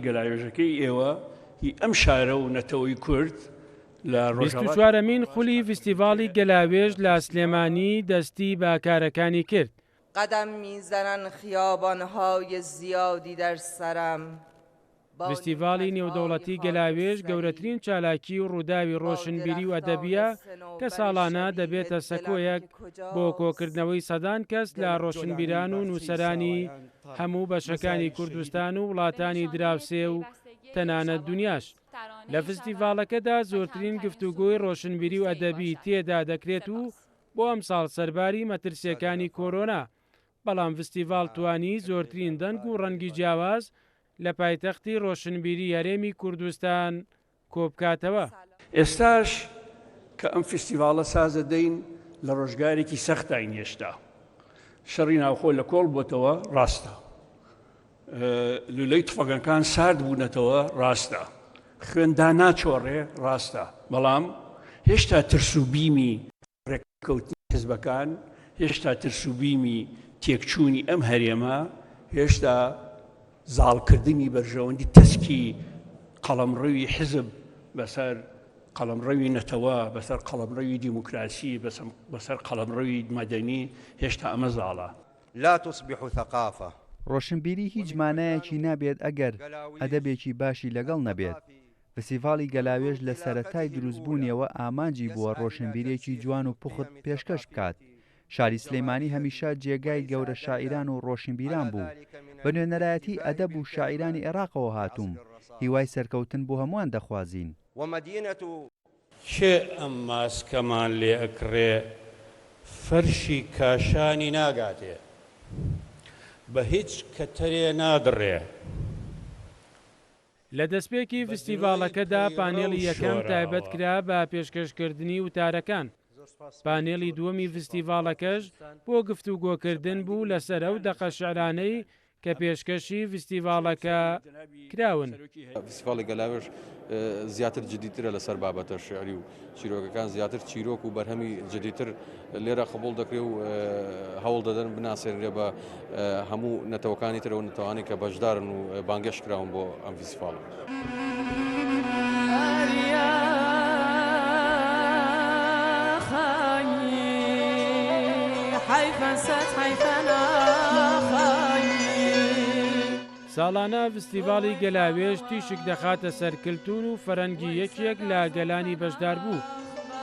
گەلاوێژەکەی ئێوە هی ئەم شارە و نەتەوەی کورد لە 24مین خولی فستیڤاڵی گەلاوێژ لە سلێمانی دەستی باکارەکانی کرد. قدم میزنن خیابانهای زیادی در سرم. فستیڤاڵی نێودەوڵەتی گەلاوێژ گەورەترین چالاکی و ڕووداوی ڕۆشنبیری و ئەدەبیە کە ساڵانە دەبێتە سەکۆیەک بۆ کۆکردنەوەی سەدان کەس لە ڕۆشنبیران و نووسەرانی هەموو بەشەکانی کوردستان و وڵاتانی دراوسێ و تەنانەت دنیاش. لە فستیڤاڵەکەدا زۆرترین گفتوگۆی ڕۆشنبیری و ئەدەبی تێدا دەکرێت و بۆ ئەم ساڵ سەرباری مەترسیەکانی کۆرۆنا، بەڵام فستیڤاڵ توانی زۆرترین دەنگ و ڕەنگی جیاواز لە پایتەختی ڕۆشنبیری هەرێمی کوردستان کۆبکاتەوە. ئێستاش کە ئەم فستیڤاڵە سازە دەین لە ڕۆژگارێکی سەختای هێشتا شەڕی ناوخۆ لە کۆڵ بۆتەوە ڕاستە، لولەی تفەگەکان سارد بوونەتەوە ڕاستە، خوێندا ناچۆڕێ ڕاستە، بەڵام هێشتا ترس و بیمی ڕێککەوتنی حیزبەکان، هێشتا ترس و بیمی تێکچوونی ئەم هەرێمە، هێشتا زاڵکردنی بەرژەوەندی تەسکی قەڵەمڕەوی حیزب بەسەر قەڵەمڕەوی نەتەوە، بەسەر قەڵەمڕەوی دیموکراسی، بەسەر قەڵەمڕەوی مەدەنی، هێشتا ئەمە زاڵە. لا تصبح ثقافة. ڕۆشنبیری هیچ مانایەکی نابێت ئەگەر ئەدەبێکی باشی لەگەڵ نەبێت. فستیڤاڵی گەلاوێژ لە سەرەتای دروستبوونیەوە ئامانجی بووە ڕۆشنبیرێکی جوان و پوخت پێشکەش بکات. شاری سلەیمانی هەمیشە جێگای گەورە شاعیران و ڕۆشنبیران بوو. بە نوێنەرایەتی ئەدەب و شاعیرانی عێراقەوە هاتووم، هیوای سەرکەوتن بۆ هەمووان دەخوازین. چێ ئەم ماسکەمان لێ ئەکڕێ فەرشی کاشانی ناگاتێ، بە هیچ کەتەرێ نادڕێ. لە دەستپێکی فستیڤاڵەکەدا پانێڵی یەکەم تایبەت کرا بە پێشکەشکردنی وتارەکان. پانێڵی دووەمی فستیڤاڵەکەش بۆ گفتوگۆکردن بوو لەسەر ئەو دەقە شێعرانەی کە پێشکەشی فستیڤاڵەکە کراون. فستیڤاڵی گەلاوێژ زیاتر جدیترە لەسەر بابەتە شێعری و چیرۆکەکان زیاتر چیرۆک و بەرهەمی جدیتر لێرە قبول دەکرێت و هەوڵ دەدەن بناسێنرێ بە هەموو نەتەوەکانی ترەوە نەتەوانی کە بەشدارن و بانگەش کراون بۆ ئەم فستیڤاڵە. ساڵانە فستیڤاڵی گەلاوێژ تیشک دەخاتە سەر کللتور و فەرەنگی یەکێک لە گەلانی بەشدار بوو.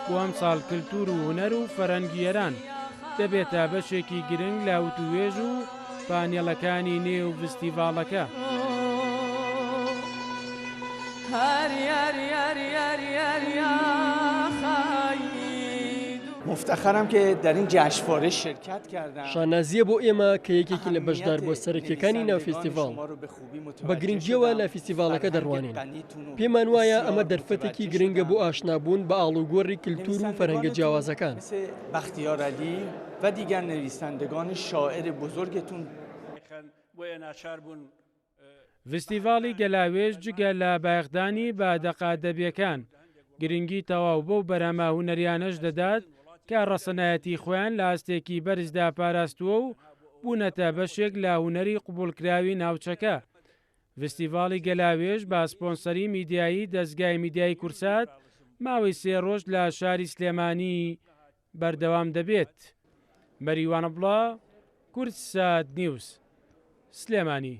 بۆ ئەم ساڵ کللتور و هونەر و فەرەنگیەران دەبێتە بەشێکی گرنگ لە وتوێژ و پانێڵەکانی نێو فستیڤاڵەکە. مفتخرم که در این جشنواره شرکت کردم. شانازیە بۆ ئێمە کە یەکێکی لە بەشدار بۆ سەرەکیەکانی ناو فستیڤاڵ بە گرنگیەوە لە فستیڤاڵەکە دەڕوانین. پێمان وایە ئەمە دەرفەتێکی گرنگە بۆ ئاشنابوون بە ئاڵوگۆڕی کللتور و فەرهەنگە جیاوازەکان. بەختیار عەلی و دیگر نویسندگان شاعر بزرگتون. فستیڤاڵی گەلاوێژ جگە لە بایەخدانی بە دەقە ئەدەبیەکان گرنگی تەواو بەو بەرهەمە هونەریانەش دەدات کە ڕەسەنایەتی خۆیان لە ئاستێکی بەرزدا پاراستووە و بوونەتە بەشێک لە هونەری قبولکراوی ناوچەکە. فستیڤاڵی گەلاوێژ بە سپۆنسەری میدیایی دەستگای میدیای کورسات ماوەی 3 ڕۆژ لە شاری سلێمانی بەردەوام دەبێت. مەریوانە بڵا، کورسات نیوز، سلێمانی.